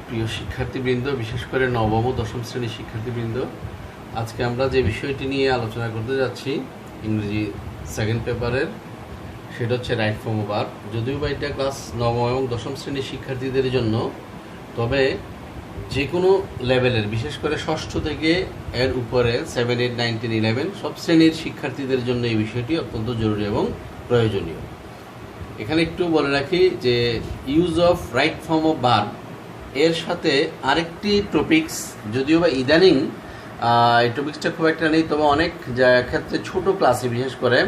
প্রিয় শিক্ষার্থীবৃন্দ, বিশেষ করে নবম ও দশম শ্রেণীর শিক্ষার্থীবৃন্দ, আজকে আমরা যে বিষয়টি নিয়ে আলোচনা করতে যাচ্ছি ইংরেজি সেকেন্ড পেপারের, সেটা হচ্ছে রাইট ফর্ম অফ ভার্ব। যদিও বা এটা ক্লাস নবম এবং দশম শ্রেণীর শিক্ষার্থীদের জন্য, তবে যে কোনো লেভেলের, বিশেষ করে ষষ্ঠ থেকে এর উপরে 7, 8, 9, 10, 11 সব শ্রেণীর শিক্ষার্থীদের জন্য এই বিষয়টি অত্যন্ত জরুরি এবং প্রয়োজনীয়। এখানে একটু বলে রাখি যে use of right form of verb এর সাথে আরেকটি টপিকস, যদিও বা ইদানিং এই টপিক্সটা খুব একটা নেই, তবে অনেক ক্ষেত্রে ছোট ক্লাসে বিশেষ করে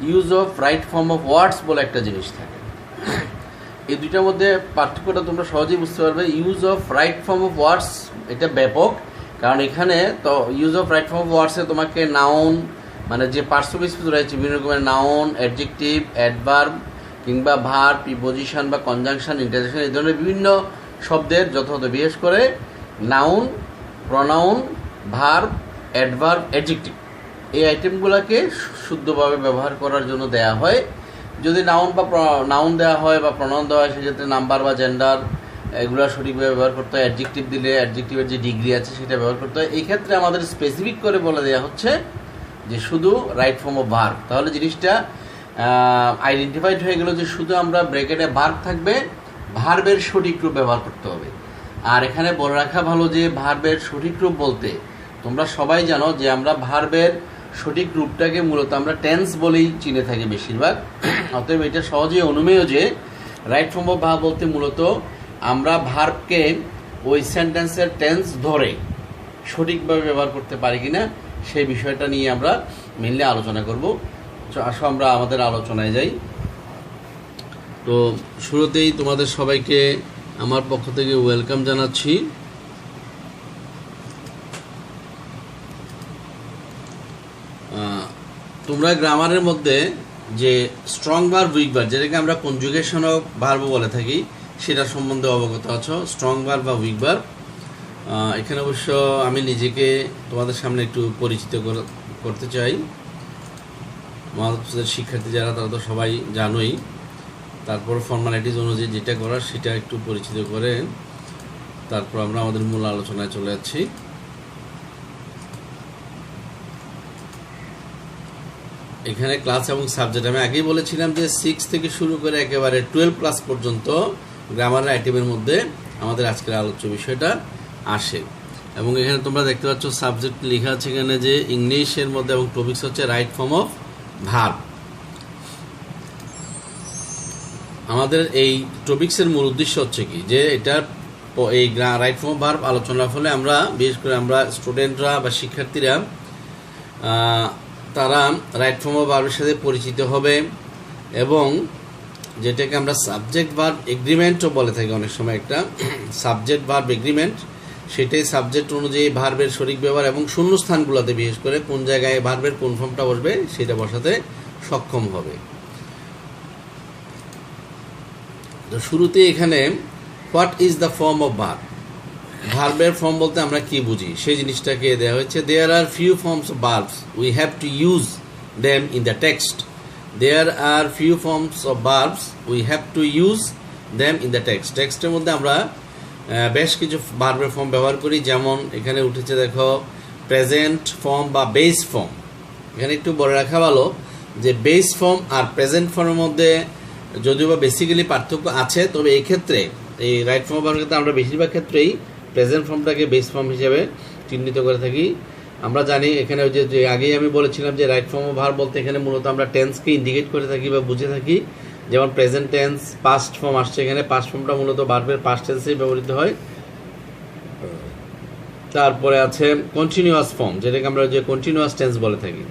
use of right form of ওয়ার্ডস বলে একটা জিনিস থাকে। এই দুইটার মধ্যে পার্থক্যটা তোমরা সহজেই বুঝতে পারবে। Use of right form of words এটা ব্যাপক, কারণ এখানে তো use of right form of ওয়ার্ডসে তোমাকে নাউন, মানে যে পার্টস অফ স্পিচ রয়েছে বিভিন্ন রকমের নাউন, অ্যাডজেক্টিভ, অ্যাডভার্ব কিংবা ভার্ব, প্রিপোজিশন বা কনজাংশন, ইন্টারজেকশন, এই ধরনের বিভিন্ন শব্দের যথাযথ, বিশেষ করে noun, pronoun, verb, adverb, adjective, এই আইটেমগুলোকে শুদ্ধভাবে ব্যবহার করার জন্য দেয়া হয়। যদি নাউন দেওয়া হয় বা প্রনাউন দেওয়া হয়, সেক্ষেত্রে নাম্বার বা জেন্ডার এগুলো সঠিকভাবে ব্যবহার করতে হয়। অ্যাডজেক্টিভ দিলে অ্যাডজেক্টিভের যে ডিগ্রি আছে সেটা ব্যবহার করতে হয়। এই ক্ষেত্রে আমাদের স্পেসিফিক করে বলে দেওয়া হচ্ছে যে শুধু রাইট ফর্ম অফ ভার্ব। তাহলে জিনিসটা আইডেন্টিফাইড হয়ে গেল যে শুধু আমরা ব্র্যাকেটে ভার্ব থাকবে, ভার্বের সঠিক রূপ ব্যবহার করতে হবে। আর এখানে বলে রাখা ভালো যে ভার্বের সঠিক রূপ বলতে তোমরা সবাই জানো যে আমরা ভার্বের সঠিক রূপটাকে মূলত আমরা টেন্স বলেই চিনে থাকি বেশিরভাগ। অতএব এটা সহজেই অনুমেয় যে রাইট ফর্ম অফ ভার্ব বলতে মূলত আমরা ভার্বকে ওই সেন্টেন্সের টেন্স ধরে সঠিকভাবে ব্যবহার করতে পারি কিনা সেই বিষয়টা নিয়ে আমরা মেনলি আলোচনা করব। আসো আমরা আমাদের আলোচনায় যাই। তো শুরুতেই তোমাদের সবাইকে আমার পক্ষ থেকে ওয়েলকাম জানাচ্ছি। তোমরা গ্রামারের মধ্যে যে স্ট্রং ভার্ব, উইক ভার্ব, যেটাকে আমরা কনজুগেশন অফ ভার্ব বলে থাকি, সেটা সম্বন্ধে অবগত আছো। স্ট্রং ভার্ব বা উইক ভার্ব, এখানে অবশ্য আমি নিজেকে তোমাদের সামনে একটু পরিচিত করতে চাই। আমাদের শিক্ষার্থী যারা, তারা তো সবাই জানোই। তারপর ফর্মালিটিজ অনুযায়ী যেটা করার সেটা একটু পরিচিত করে তারপর আমরা আমাদের মূল আলোচনায় চলে যাচ্ছি। এখানে ক্লাস এবং সাবজেক্ট আমি আগেই বলেছিলাম যে 6 থেকে শুরু করে একেবারে 12 ক্লাস পর্যন্ত গ্রামারের আইটেমের মধ্যে আমাদের আজকের আলোচ্য বিষয়টা আসে। এবং এখানে তোমরা দেখতে পাচ্ছ সাবজেক্ট লেখা আছে এখানে যে ইংলিশের মধ্যে, এবং টপিকস হচ্ছে রাইট ফর্ম অফ ভার্ব। আমাদের এই টপিক্সের মূল উদ্দেশ্য হচ্ছে কি, যে এটার এই রাইট ফর্ম অফ ভার্ব আলোচনার ফলে আমরা, বিশেষ করে আমরা স্টুডেন্টরা বা শিক্ষার্থীরা, তারা রাইট ফর্ম অফ ভার্বের সাথে পরিচিত হবে, এবং যেটাকে আমরা সাবজেক্ট ভার্ব এগ্রিমেন্টও বলে থাকি অনেক সময়, একটা সাবজেক্ট ভার্ব এগ্রিমেন্ট, সেটাই সাবজেক্ট অনুযায়ী ভার্বের সঠিক ব্যবহার এবং শূন্যস্থানগুলোতে বিশেষ করে কোন জায়গায় ভার্বের কোন ফর্মটা বসবে সেটা বসাতে সক্ষম হবে। তো শুরুতে এখানে what is the form of verb, ভার্বের ফর্ম বলতে আমরা কি বুঝি সেই জিনিসটাকে দেওয়া হয়েছে। There are few forms of verbs, we have to use them in the text. There are few forms of verbs, we have to use them in the text. টেক্সটের মধ্যে আমরা বেশ কিছু ভার্বের ফর্ম ব্যবহার করি, যেমন এখানে উঠেছে দেখো প্রেজেন্ট ফর্ম বা বেস ফর্ম। এখানে একটু বলে রাখা ভালো যে বেস ফর্ম আর প্রেজেন্ট ফর্মের মধ্যে যদিও বা বেসিক্যালি পার্থক্য আছে, তবে এই ক্ষেত্রে এই রাইট ফর্ম ব্যবহার ক্ষেত্রে আমরা বেশিরভাগ ক্ষেত্রেই প্রেজেন্ট ফর্মটাকে বেস ফর্ম হিসেবে চিহ্নিত করে থাকি। আমরা জানি এখানে যে আগেই আমি বলেছিলাম যে রাইট ফর্ম অফ ভার্ব বলতে এখানে মূলত আমরা টেন্সকে ইন্ডিকেট করে থাকি বা বুঝে থাকি। যেমন প্রেজেন্ট টেন্স, পাস্ট ফর্ম আসছে, এখানে পাস্ট ফর্মটা মূলত ভার্বের পাস্ট টেন্সেই ব্যবহৃত হয়। তারপরে আছে কন্টিনিউয়াস ফর্ম, যেটাকে আমরা যে কন্টিনিউয়াস টেন্স বলে থাকি,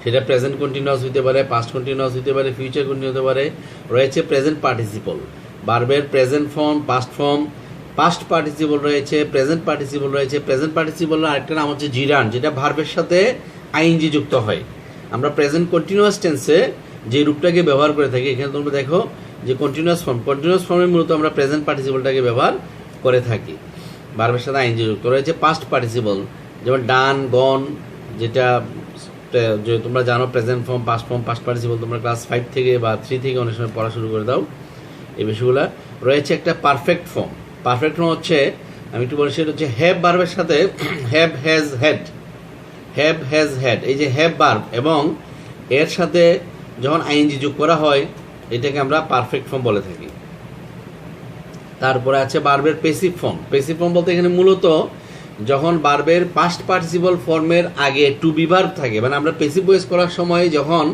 সেটা প্রেজেন্ট কন্টিনিউয়াস হতে পারে, পাস্ট কন্টিনিউয়াস হতে পারে, ফিউচার কন্টিনিউয়াস হতে পারে। রয়েছে প্রেজেন্ট পার্টিসিপল, ভার্বের present form, past form, past participle রয়েছে, প্রেজেন্ট পার্টিসিপল রয়েছে। প্রেজেন্ট পার্টিসিপলের আরেকটা নাম হচ্ছে জিরান, যেটা ভার্বের সাথে আইএনজি যুক্ত হয়। আমরা প্রেজেন্ট কন্টিনিউয়াস টেন্সে যে রূপটাকে ব্যবহার করে থাকি, এখানে তোমরা দেখো যে কন্টিনিউয়াস ফর্ম, কন্টিনিউয়াস ফর্মে মূলত আমরা প্রেজেন্ট পার্টিসিপলটাকে ব্যবহার করে থাকি, ভার্বের সাথে আইএনজি যুক্ত রয়েছে। পাস্ট পার্টিসিপল যেমন ডান, গন, যেটা যে তোমরা জানো present form, past form, past participle তোমরা ক্লাস 5 থেকে বা 3 থেকে অনেক সময় পড়া শুরু করে দাও এই বিষয়গুলো। রয়েছে একটা পারফেক্ট ফর্ম, পারফেক্ট ফর্ম হচ্ছে, আমি একটু বলি, সেটা হচ্ছে হ্যাভ ভার্বের সাথে have has had, have has had, এই যে হ্যাভ ভার্ব এবং এর সাথে যখন আইএনজি যোগ করা হয় এটাকে আমরা পারফেক্ট ফর্ম বলে থাকি। তারপরে আছে ভার্বের প্যাসিভ ফর্ম। প্যাসিভ ফর্ম বলতে এখানে মূলত যখন ভার্বের পাস্ট পার্টিসিপল ফর্মের আগে টু বি ভার্ব থাকে, মানে আমরা প্যাসিভ ভয়েস করার সময় যখন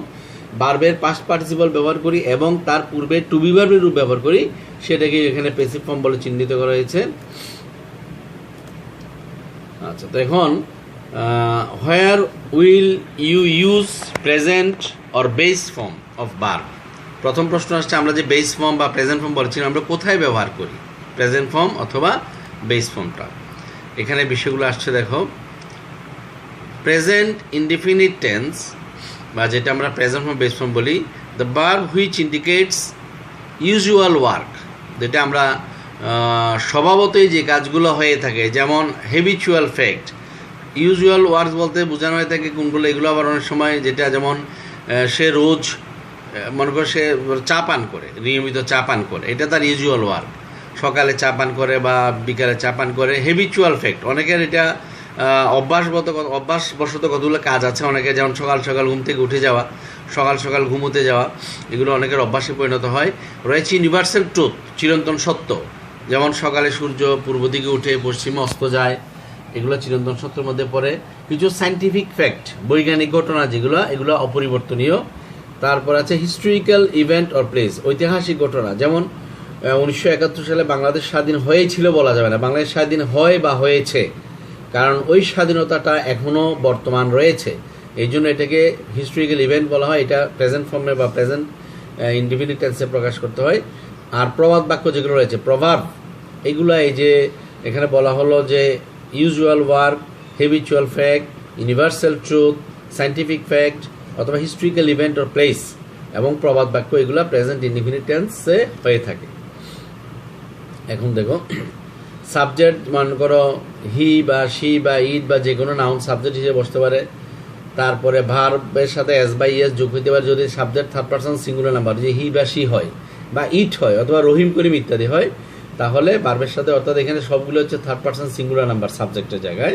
ভার্বের পাস্ট পার্টিসিপল ব্যবহার করি এবং তার পূর্বে টু বি ভার্বের রূপ ব্যবহার করি, সেটাকে এখানে প্যাসিভ ফর্ম বলে চিহ্নিত করা হয়েছে। আচ্ছা, তো এখন where will you use present or base form of verb. প্রথম প্রশ্ন আসছে, আমরা যে বেস ফর্ম বা প্রেজেন্ট ফর্ম বলেছিলাম আমরা কোথায় ব্যবহার করি, প্রেজেন্ট ফর্ম অথবা বেস ফর্মটা। এখানে বিষয়গুলো আসছে, দেখো, প্রেজেন্ট ইনডিফিনিট টেন্স বা যেটা আমরা প্রেজেন্ট ফর্ম বেস ফর্ম বলি, the verb which indicates usual work, যেটা আমরা স্বভাবতই যে কাজগুলো হয়ে থাকে, যেমন হ্যাবিচুয়াল ফ্যাক্ট। ইউজুয়াল ওয়ার্কস বলতে বোঝানো হয়ে থাকে কোনগুলো, এগুলো আবার অনেক সময় যেটা যেমন সে রোজ মনে করে সে চা পান করে, নিয়মিত চা পান করে, এটা তার ইউজুয়াল ওয়ার্ক। সকালে চা পান করে বা বিকালে চা পান করে, হ্যাবিচুয়াল ফ্যাক্ট। অনেকের এটা অভ্যাসবশত কতগুলো কাজ আছে অনেকের, যেমন সকাল সকাল ঘুম থেকে উঠে যাওয়া, সকাল সকাল ঘুমোতে যাওয়া, এগুলো অনেকের অভ্যাসে পরিণত হয়। রয়েছে ইউনিভার্সাল ট্রুথ, চিরন্তন সত্য, যেমন সকালে সূর্য পূর্ব দিকে উঠে পশ্চিমে অস্ত যায়, এগুলো চিরন্তন সত্যের মধ্যে পড়ে। কিছু সায়েন্টিফিক ফ্যাক্ট, বৈজ্ঞানিক ঘটনা যেগুলো, এগুলো অপরিবর্তনীয়। তারপর আছে হিস্টোরিক্যাল ইভেন্ট অর প্লেস, ঐতিহাসিক ঘটনা, যেমন 1971 সালে বাংলাদেশ স্বাধীন হয়েছিল বলা যাবে না, বাংলাদেশ স্বাধীন হয় বা হয়েছে, কারণ ওই স্বাধীনতাটা এখনও বর্তমান রয়েছে, এই জন্য এটাকে হিস্টোরিক্যাল ইভেন্ট বলা হয়। এটা প্রেজেন্ট ফর্মে বা প্রেজেন্ট ইনডিফিনিট টেন্সে প্রকাশ করতে হয়। আর প্রবাদ বাক্য যেগুলো রয়েছে, প্রভাব, এগুলো এই যে এখানে বলা হলো যে usual work, habitual fact, universal truth, scientific fact অথবা হিস্টোরিক্যাল ইভেন্ট অর প্লেস এবং প্রবাদ বাক্য, এগুলো প্রেজেন্ট ইনডিফিনিট টেন্সে হয়ে থাকে। এখন দেখো, সাবজেক্ট মনে করো হি বা শি বা ইট বা যে কোনো নাউন সাবজেক্ট হিসেবে বসতে পারে। তারপরে ভার্বের সাথে এস বাই এস যোগ হইতে পারে যদি subject third person singular number, যে হি বা শি হয় বা ইট হয় অথবা রহিম করিম ইত্যাদি হয়, তাহলে ভার্বের সাথে, অর্থাৎ এখানে সবগুলো হচ্ছে থার্ড পারসন সিঙ্গুলার নাম্বার সাবজেক্টের জায়গায়,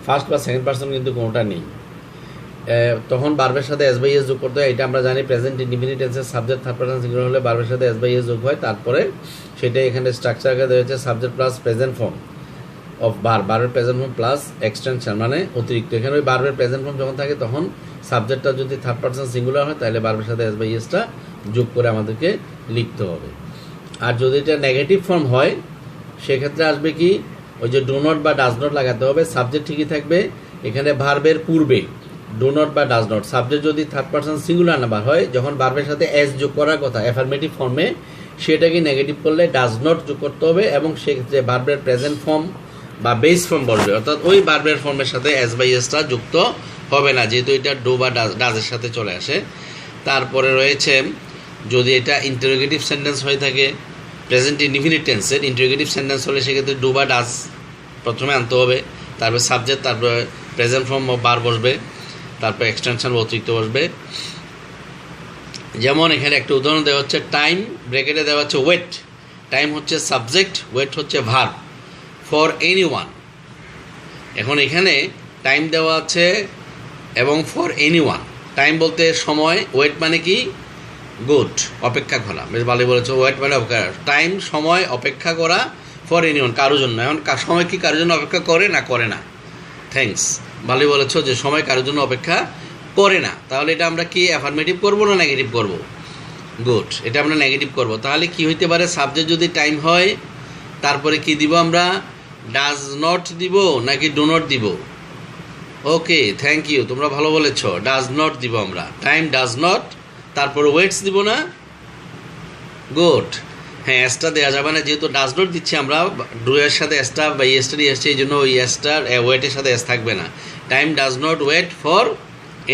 ফার্স্ট বা সেকেন্ড পারসন কিন্তু কোনোটা নেই, তখন ভার্বের সাথে এস বাই এস যোগ করতে হয়। এটা আমরা জানি প্রেজেন্ট ইনডিফিনিট টেন্সের সাবজেক্ট থার্ড পারসন সিঙ্গুলার হলে ভার্বের সাথে এস বাই এস যোগ হয়। তারপরে সেটাই এখানে স্ট্রাকচার দেওয়া হয়েছে subject plus present form of verb, ভার্বের প্রেজেন্ট ফর্ম প্লাস এক্সটেনশন, মানে অতিরিক্ত। এখানে ওই ভার্বের প্রেজেন্ট ফর্ম যখন থাকে তখন সাবজেক্টটা যদি থার্ড পারসন সিঙ্গুলার হয় তাহলে ভার্বের সাথে এস বাই এসটা যোগ করে আমাদেরকে লিখতে হবে। আর যদি এটা নেগেটিভ ফর্ম হয় সেক্ষেত্রে আসবে কি, ওই যে ডো নট বা ডাজ নট লাগাতে হবে। সাবজেক্ট ঠিকই থাকবে, এখানে ভার্বের পূর্বে ডো নট বা ডাজ নট, সাবজেক্ট যদি থার্ড পারসন সিঙ্গুলার নাম্বার হয়, যখন ভার্বের সাথে এস যোগ করার কথা অ্যাফার্মেটিভ ফর্মে, সেটাকে নেগেটিভ করলে ডাজ নট যোগ করতে হবে এবং সেক্ষেত্রে ভার্বের প্রেজেন্ট ফর্ম বা বেস ফর্ম বলবে, অর্থাৎ ওই ভার্বের ফর্মের সাথে এস বাই এসটা যুক্ত হবে না, যেহেতু এটা ডো বা ডাজের সাথে চলে আসে। তারপরে রয়েছে যদি এটা ইন্টারোগেটিভ সেন্টেন্স হয়ে থাকে, প্রেজেন্ট ইনডিফিনিট টেন্সের ইন্টারোগেটিভ সেন্টেন্স হলে সেক্ষেত্রে ডো বা ডাজ প্রথমে আনতে হবে, তারপর সাবজেক্ট, তারপরে প্রেজেন্ট ফর্ম বার বসবে, তারপর এক্সটেনশন অতিরিক্ত বসবে। যেমন এখানে একটা উদাহরণ দেওয়া হচ্ছে, টাইম ব্র্যাকেটে দেওয়া হচ্ছে ওয়েট, টাইম হচ্ছে সাবজেক্ট, ওয়েট হচ্ছে ভার্ব, ফর এনি ওয়ান। এখন এখানে টাইম দেওয়া আছে এবং ফর এনি ওয়ান, টাইম বলতে সময়, ওয়েট মানে কি গুড, অপেক্ষা করা, বেশ ভালোই বলেছো, ওয়েট মানে অপেক্ষা, টাইম সময় অপেক্ষা করা, ফর এনি ওয়ান কারোর জন্য। এখন সময় কি কারোর জন্য অপেক্ষা করে না, করে না, থ্যাঙ্কস, ভালোই বলেছো যে সময় কারোর জন্য অপেক্ষা করে না। তাহলে এটা আমরা কি অ্যাফার্মেটিভ করবো না নেগেটিভ করবো? গুড, এটা আমরা নেগেটিভ করবো। তাহলে কি হইতে পারে, সাবজেক্ট যদি টাইম হয় তারপরে কি দিব আমরা, ডাজ নট দিব নাকি ডো নট দিব? ওকে, থ্যাংক ইউ, তোমরা ভালো বলেছ, ডাজ নট দিব আমরা, টাইম ডাজ নট, তারপরে ওয়েটস দিব না, গুড। হ্যাঁ, এসটা দেওয়া যাবে না, যেহেতু ডাজ নট দিচ্ছি আমরা, ডু এর সাথে এসটা বা ইয়েসটা নিয়ে এসছে, এই জন্য ওই এসটার ওয়েটের সাথে এস থাকবে না, time does not wait for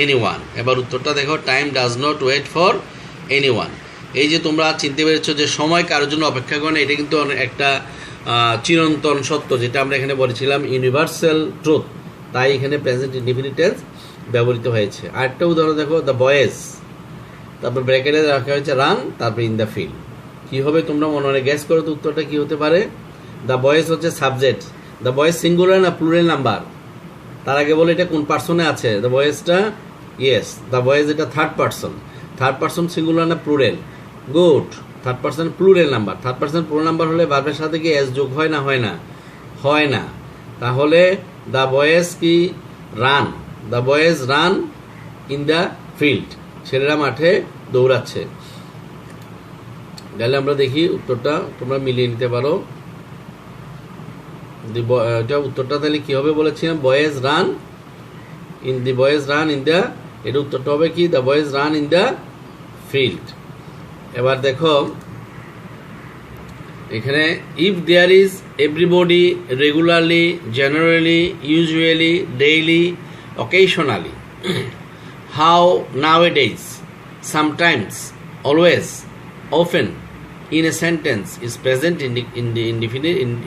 anyone. এবার উত্তরটা দেখো, time does not wait for anyone. এই যে তোমরা চিনতে পেরেছো যে সময় কারোর জন্য অপেক্ষা করে না, এটা কিন্তু একটা চিরন্তন সত্য, যেটা আমরা এখানে বলেছিলাম ইউনিভার্সাল ট্রুথ, তাই এখানে প্রেজেন্ট ইনডিফিনিট টেন্স ব্যবহৃত হয়েছে। আরেকটা উদাহরণ দেখো, দ্য বয়েজ, তারপর ব্র্যাকেটে রাখা হয়েছে রান, তারপর ইন দ্য ফিল্ড। কী হবে তোমরা মনে মনে গ্যাস করো তো উত্তরটা কী হতে পারে? দ্য বয়েজ হচ্ছে সাবজেক্ট, দ্য বয়েজ সিঙ্গুলার না প্লুরাল নাম্বার, তার আগে বলে এটা কোন পার্সনে আছে, দ্য বয়েজটা ইয়েস, দ্য বয়েজ এটা থার্ড পার্সন সিঙ্গুলার না plural, good, third person plural number, third person plural number হলে ভার্বের সাথে কি এস যোগ হয় না হয় না, তাহলে দ্য বয়েজ কি run, the boys run in the field, ছেলেরা মাঠে দৌড়াচ্ছে। তাহলে আমরা দেখি উত্তরটা তোমরা মিলিয়ে নিতে পারো। এটা উত্তরটা তাহলে কি হবে বলেছিলাম, বয়েজ রান ইন দ্য, এটা উত্তরটা হবে কি, the boys run in the field. এবার দেখো এখানে if there is everybody, regularly, generally, usually, daily, occasionally, how, nowadays, sometimes, always, often in a sentence is present in the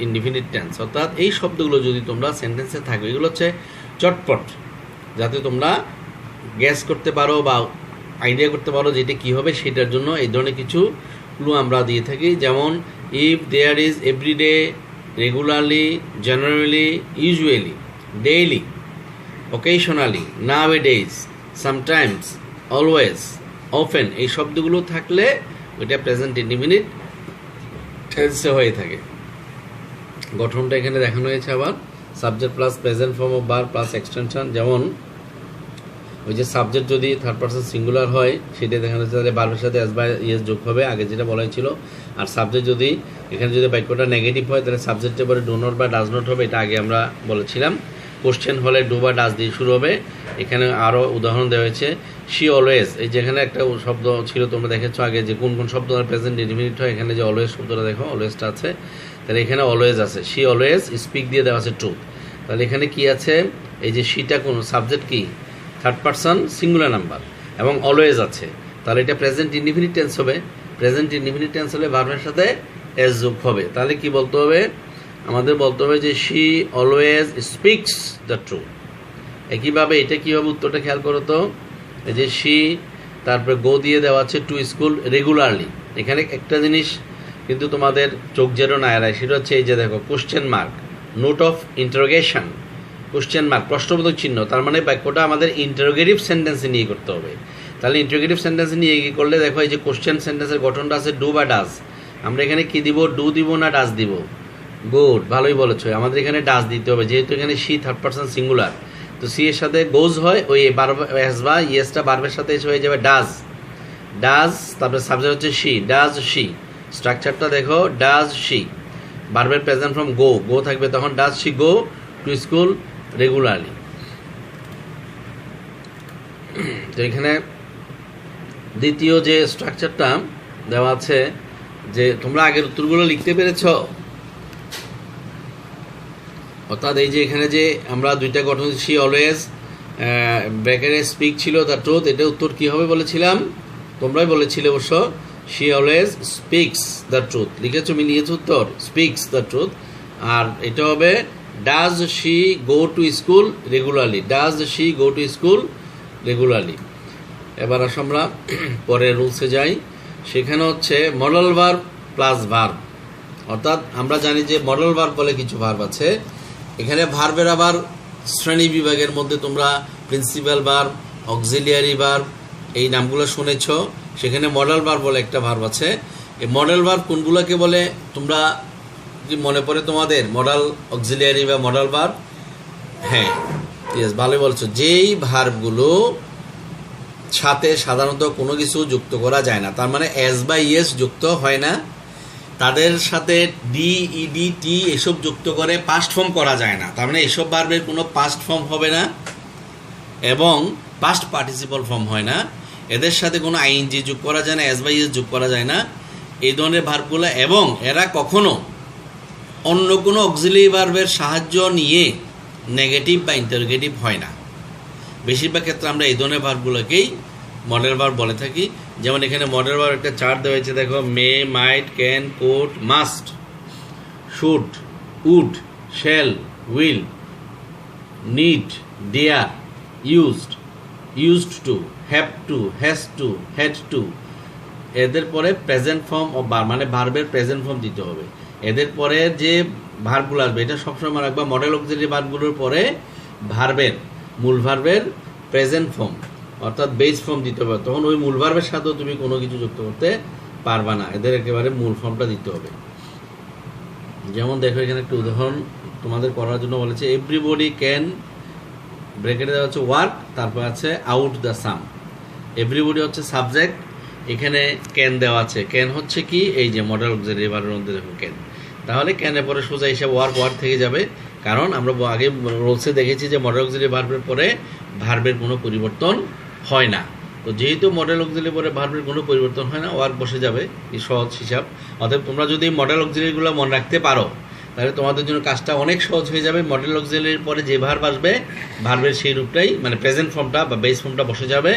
indefinite tense, অর্থাৎ এই শব্দগুলো যদি তোমরা সেন্টেন্সে থাকে এগুলো হচ্ছে চটপট, যাতে তোমরা গ্যাস করতে পারো বা আইডিয়া করতে পারো যেটা কী হবে, সেটার জন্য এই ধরনের কিছু ক্লু আমরা দিয়ে থাকি। যেমন if there is everyday, regularly, generally, usually, daily, occasionally, nowadays, sometimes, always, often, এই শব্দগুলো থাকলে ওইটা প্রেজেন্ট ইনডিফিনিট টেন্সে হয়ে থাকে। গঠনটা এখানে দেখানো হয়েছে আবার, subject plus present form of verb plus extension. যেমন ওই যে সাবজেক্ট যদি থার্ড পার্সন সিঙ্গুলার হয় সেটা দেখানো হচ্ছে, তাহলে ভার্বের সাথে এস বা ইয়েস যোগ হবে, আগে যেটা বলা হয়েছিল। আর সাবজেক্ট যদি এখানে যদি বাক্যটা নেগেটিভ হয় তাহলে সাবজেক্টের পরে ডু নট বা ডাজ নট হবে, এটা আগে আমরা বলেছিলাম। কোশ্চেন হলে ডু বা ডাজ দিয়ে শুরু হবে। এখানে আরও উদাহরণ দেওয়া হয়েছে, শি অলওয়েজ, এই যেখানে একটা শব্দ ছিল তোমরা দেখেছো আগে যে কোন কোন শব্দ প্রেজেন্ট ইনডিফিনিট হয়, এখানে যে অলওয়েজ শব্দটা দেখো, অলওয়েজটা আছে, তাহলে এখানে অলওয়েজ আছে। শি অলওয়েজ স্পিক দিয়ে দেওয়া আছে ট্রুথ, তাহলে এখানে কি আছে, এই যে শিটা কোন সাবজেক্ট কি থার্ড পার্সন সিঙ্গুলার নাম্বার এবং অলওয়েজ আছে, তাহলে এটা প্রেজেন্ট ইনডিফিনিট টেন্স হবে। প্রেজেন্ট ইনডিফিনিট টেন্স হলে ভার্বের সাথে এস যোগ হবে, তাহলে কি বলতে হবে, আমাদের বলতে হবে যে she always speaks the truth. একইভাবে এটা কী হবে, উত্তরটা খেয়াল করো তো, এই যে শি তারপরে গো দিয়ে দেওয়া আছে টু স্কুল রেগুলারলি, এখানে একটা জিনিস কিন্তু তোমাদের চোখ যেন না এড়ায়, সেটা হচ্ছে এই যে দেখো question mark, note of interrogation, question mark প্রশ্নবোধক চিহ্ন, তার মানে বাক্যটা আমাদের ইন্টারোগেটিভ সেন্টেন্সে নিয়ে করতে হবে। তাহলে ইন্টারোগেটিভ সেন্টেন্সে নিয়ে গিয়ে করলে দেখো এই যে কোশ্চেন সেন্টেন্সের গঠনটা আছে ডু বা ডাজ, আমরা এখানে কি দিব, ডু দিব না ডাজ দিব, গুড, ভালোই বলেছো, আমাদের এখানে ডাজ দিতে হবে, যেহেতু এখানে শি থার্ড পার্সন সিঙ্গুলার, তো সি এর সাথে গোজ হয়, ওই এস বা ইয়েসটা বার্বের সাথে এসে হয়ে যাবে ডাজ, তারপরে সাবজেক্ট হচ্ছে শি, ডাজ শি, স্ট্রাকচারটা দেখো, ডাজ শি, বার্বের প্রেজেন্ট ফর্ম গো থাকবে, তখন does she go to school regularly. তো এখানে দ্বিতীয় যে স্ট্রাকচারটা দেওয়া আছে, যে তোমরা আগের উত্তরগুলো লিখতে পেরেছ, অর্থাৎ এই যে এখানে যে আমরা দুইটা গঠন, শি অলওয়েজ ব্র্যাকেটে স্পিক ছিল দ্য ট্রুথ, এটা উত্তর কি হবে বলেছিলাম, তোমরাই বলেছিলে অবশ্য, she always speaks the truth, লিখেছো মিলিয়েছো উত্তর, স্পিক্স দ্য ট্রুথ। আর এটা হবে does she go to school regularly, does she go to school regularly. এবার আসো আমরা পরের রুলসে যাই, সেখানে হচ্ছে মডেল ভার্ব প্লাস ভার্ব, অর্থাৎ আমরা জানি যে মডেল ভার্ব বলে কিছু ভার্ব আছে, এখানে ভার্বের আবার শ্রেণী বিভাগের মধ্যে তোমরা প্রিন্সিপাল ভার্ব, অক্সিলিয়ারি ভার্ব এই নামগুলো শুনেছ, সেখানে মডেল ভার্ব বলে একটা ভার্ব আছে। এই মডেল ভার্ব কোনগুলোকে বলে তোমরা কি মনে পড়ে তোমাদের, মডেল, অক্সিলিয়ারি বা মডেল ভার্ব? হ্যাঁ, ইয়েস, ভালোই বলছো, যেই ভার্বগুলো সাথে সাধারণত কোনো কিছু যুক্ত করা যায় না, তার মানে এস বা ইয়েস যুক্ত হয় না, তাদের সাথে ডি, ইডি, টি এসব যুক্ত করে পাস্ট ফর্ম করা যায় না, তার মানে এসব ভার্বের কোনো পাস্ট ফর্ম হবে না এবং পাস্ট পার্টিসিপল ফর্ম হয় না, এদের সাথে কোনো আইএনজি যোগ করা যায় না, এস বা ইয়েস যোগ করা যায় না, এই ধরনের ভার্বগুলো, এবং এরা কখনো অন্য কোনো অক্সিলিয়ারি ভার্বের সাহায্য নিয়ে নেগেটিভ বা ইন্টারোগেটিভ হয় না। বেশিরভাগ ক্ষেত্রে আমরা এই ধরনের ভার্বগুলোকেই মডেল ভার্ব বলে থাকি। যেমন এখানে মডেল ভার্ব একটা চার্ট দেওয়া হয়েছে, দেখো, may, might, can, could, must, should, would, shall, will, need, dare, used to, have to, has to, had to, এদের পরে প্রেজেন্ট ফর্ম অফ ভার্ব, মানে ভার্বের প্রেজেন্ট ফর্ম দিতে হবে। এদের পরে যে ভার্বগুলো আসবে এটা সবসময় মনে রাখবা, মডেল অক্সিলারি ভার্বগুলোর পরে ভার্বের মূল ভার্বের প্রেজেন্ট ফর্ম অর্থাৎ বেস ফর্ম দিতে হবে। তখন ওই মূল ভার্বের সাথেও তুমি কোনো কিছু যুক্ত করতে পারবা না, এদের একেবারে মূল ফর্মটা দিতে হবে। যেমন দেখো এখানে একটা উদাহরণ তোমাদের করার জন্য বলেছে, এভরিবডি ক্যান, ব্র্যাকেটে দেওয়া হচ্ছে ওয়ার্ক, তারপর আছে আউট দ্য সাম। এভরিবডি হচ্ছে সাবজেক্ট, এখানে ক্যান দেওয়া আছে। ক্যান হচ্ছে কি, এই যে মডেল অক্সিলারি ভার্বের মধ্যে দেখো ক্যান, তাহলে ক্যানের পরে সোজা হিসাবে ওয়ার্ক ওয়ার্ক থেকে যাবে। কারণ আমরা আগে রোলসে দেখেছি যে মডেল অক্সিলারি ভার্বের পরে ভার্বের কোনো পরিবর্তন হয় না। তো যেহেতু মডেল অক্সিলারি পরে ভার্বের কোনো পরিবর্তন হয় না, ওয়ার্ক বসে যাবে, এই সহজ হিসাব। অতএব তোমরা যদি মডেল অক্সিলারিগুলো মনে রাখতে পারো তাহলে তোমাদের জন্য কাজটা অনেক সহজ হয়ে যাবে। মডেল অক্সিলারির পরে যে ভার্ব আসবে ভার্বের সেই রূপটাই মানে প্রেজেন্ট ফর্মটা বা বেস ফর্মটা বসে যাবে।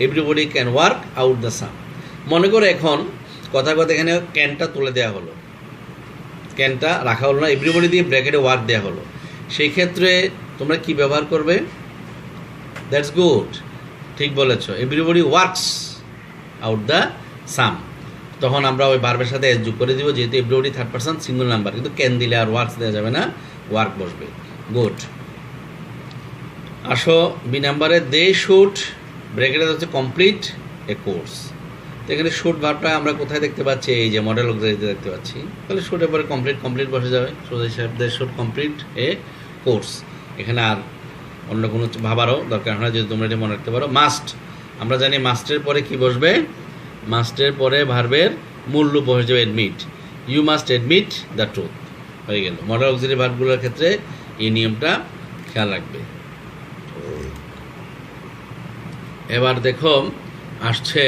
Everybody can work out the same. মনে করে এখন কথা কথা এখানে ক্যানটা তুলে দেওয়া হলো, ক্যানটা রাখা হলো না, এভরিবডি দিয়ে ব্র্যাকেটে ওয়ার্ক দেওয়া হলো। সেই ক্ষেত্রে তোমরা কি ব্যবহার করবে? দ্যাটস গুড, ঠিক বলেছ, এভরিবডি ওয়ার্কস আউট দ্য সাম। তখন আমরা ওই ভার্বের সাথে এস যোগ করে দিব, যেহেতু everybody third person single number, কিন্তু ক্যান দিলে আর ওয়ার্কস দেওয়া যাবে না, ওয়ার্ক বসবে। গুড। আসো বি নাম্বারে, দে শুড, ব্র্যাকেটে হচ্ছে কমপ্লিট এ কোর্স। তো এখানে শুড ভার্বটা আমরা কোথায় দেখতে পাচ্ছি? এই যে মডেল অক্সিলারিতে দেখতে পাচ্ছি। তাহলে শুডের পরে কমপ্লিট কমপ্লিট বসে যাবে, সোজা হিসাবে they should complete a course. এখানে আর অন্য কোনো ভাবারও দরকার হয় না, যদি তোমরা এটা মনে রাখতে পারো। মাস্ট, আমরা জানি মাস্টের পরে কি বসবে? মাস্টের পরে ভার্বের মূল রূপ বসে যাবে admit. You must admit the truth, হয়ে গেল। মডেল অক্সিলারি ভার্বগুলোর ক্ষেত্রে এই নিয়মটা খেয়াল রাখবে। এবার দেখো আসছে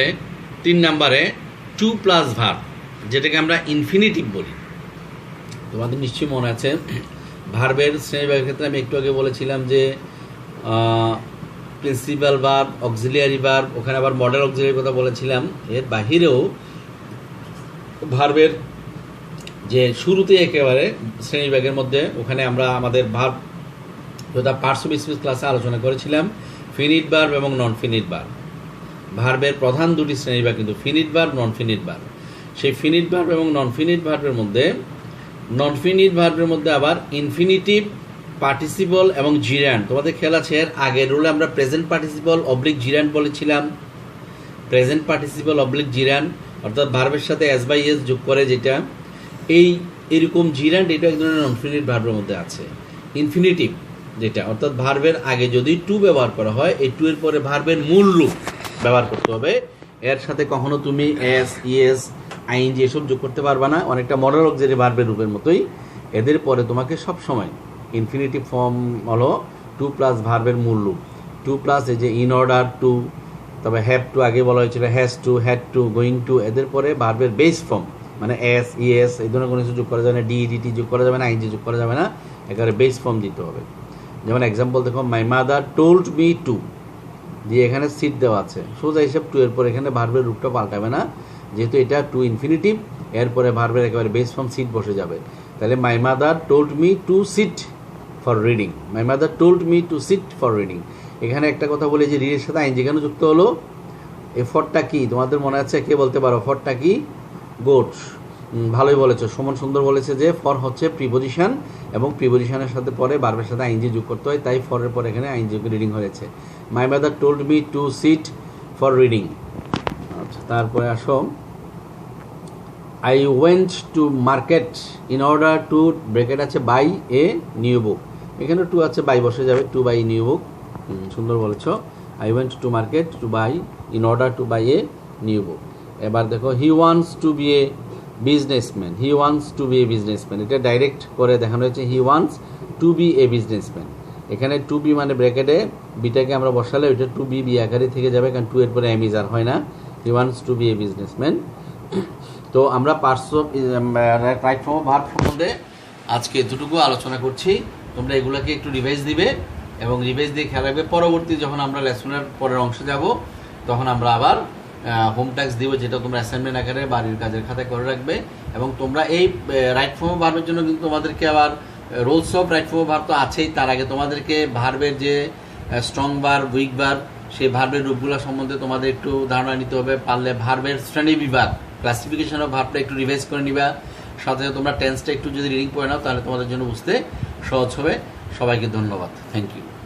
3 নম্বরে টু প্লাস ভার্ব, যেটাকে আমরা ইনফিনিটিভ বলি। তোমাদের নিশ্চয়ই মনে আছে ভার্বের শ্রেণীবিভাগের ক্ষেত্রে আমি একটু আগে বলেছিলাম যে প্রিন্সিপাল ভার্ব, অক্সিলিয়ারি ভার্ব, ওখানে আবার মডেল অক্সিলিয়ারির কথা বলেছিলাম। এর বাহিরেও ভার্বের যে শুরুতে একেবারে শ্রেণীবিভাগের মধ্যে ওখানে আমরা আমাদের ভার্ব যেটা পার্টস অফ স্পিচ ক্লাসে আলোচনা করেছিলাম, ফিনিট ভার্ব এবং নন ফিনিট ভার্ব। ভার্বের প্রধান দুটি শ্রেণীবিভাগ কিন্তু ফিনিট ভার্ব, নন ফিনিট ভার্ব। সেই ফিনিট ভার্ব এবং নন ফিনিট ভার্বের মধ্যে, নন ফিনিট ভার্বের মধ্যে আবার ইনফিনিটিভ, পার্টিসিপল এবং জিরান্ড। তোমাদের খেয়াল আছে এর আগের রুলে আমরা প্রেজেন্ট পার্টিসিপল অবলিক জিরান্ড বলেছিলাম। প্রেজেন্ট পার্টিসিপল অবলিক জিরান্ড অর্থাৎ ভার্বের সাথে এস বাই এস যোগ করে যেটা, এইরকম জিরান্ড, এটা এক ধরনের নন ফিনিট ভার্বের মধ্যে আছে। ইনফিনিটিভ যেটা অর্থাৎ ভার্বের আগে যদি টু ব্যবহার করা হয়, এই টু এর পরে ভার্বের মূল রূপ ব্যবহার করতে হবে। এর সাথে কখনো তুমি এস, ইএস, আইএনজি এসব যোগ করতে পারবা না, অনেকটা মডেল অক্সিলারি ভার্বের রূপের মতোই। এদের পরে তোমাকে সব সময় ইনফিনিটিভ ফর্ম হলো টু প্লাস ভার্বের মূল রূপ। টু প্লাস এই যে ইন অর্ডার টু, তবে হ্যাভ টু আগে বলা হয়েছিল, has to, had two, going to, এদের পরে ভার্বের বেস ফর্ম মানে এস, ইএস এই ধরনের কোনো কিছু যোগ করা যাবে না, ডিইডিটি যোগ করা যাবে না, আইএনজি যোগ করা যাবে না, একেবারে বেস ফর্ম দিতে হবে। যেমন এক্সাম্পল দেখো, মাই মাদার টোল্ড মি টু, দিয়ে এখানে সিট দেওয়া আছে, সোজা হিসাব টু এর পর এখানে ভার্বের রূপটা পাল্টাবে না, যেহেতু এটা টু ইনফিনিটিভ, এরপরে ভার্বের একেবারে বেস ফর্ম সিট বসে যাবে। তাহলে my mother told me to sit for reading, my mother told me to sit for reading. এখানে একটা কথা বলে যে রিডের সাথে আইন যেখানে যুক্ত হলো, এফর্টটা কি তোমাদের মনে আছে? কে বলতে পারো এফর্টটা কি? গুড, ভালোই বলেছো, সুমন সুন্দর বলেছে যে ফর হচ্ছে প্রিপোজিশন এবং প্রিপোজিশনের সাথে পরে ভার্বের সাথে আইনজি যোগ করতে হয়, তাই ফরের পর এখানে আইনজি রিডিং হয়েছে। My mother told me to sit for reading. আচ্ছা, তারপরে আসো, I went to market in order to, bracket আছে বাই এ নিউ বুক, এখানে টু আছে, বাই বসে যাবে, টু বাই নিউ বুক। সুন্দর বলেছ, I went to market to buy in order to buy a new book. এবার দেখো, he wants to be a businessman, he wants to be a businessman, এটা direct করে দেখানো হয়েছে, he wants to be a businessman. এখানে to be মানে ব্র্যাকেটে বিটাকে আমরা বসালে ওইটা টু বি বি আকারে থেকে যাবে, কারণ টু এর পরে এম ইজ আর হয় না, he wants to be a businessman. তো আমরা parts of right form of verb সম্বন্ধে আজকে এতটুকু আলোচনা করছি। তোমরা এগুলোকে একটু রিভাইজ দিবে এবং রিভাইজ দিয়ে খেয়াল রাখবে, পরবর্তী যখন আমরা লেসনের পরের অংশে যাব তখন আমরা আবার হোম ট্যাক্স দিব, যেটা তোমরা অ্যাসাইনমেন্ট আকারে বাড়ির কাজের খাতায় করে রাখবে। এবং তোমরা এই রাইট ফর্ম অফ ভার্বের জন্য কিন্তু তোমাদেরকে আবার rules of right form of verb তো আছেই, তার আগে তোমাদেরকে ভার্বের যে স্ট্রং ভার্ব, উইক ভার্ব, সেই ভার্বের রূপগুলো সম্বন্ধে তোমাদের একটু ধারণা নিতে হবে। পারলে ভার্বের শ্রেণী বিভাগ, ক্লাসিফিকেশন অফ ভার্বটা একটু রিভাইজ করে নিবা। সাথে তোমরা টেন্সটা একটু যদি রিডিং পড়ে নাও তাহলে তোমাদের জন্য বুঝতে সহজ হবে। সবাইকে ধন্যবাদ, থ্যাংক ইউ।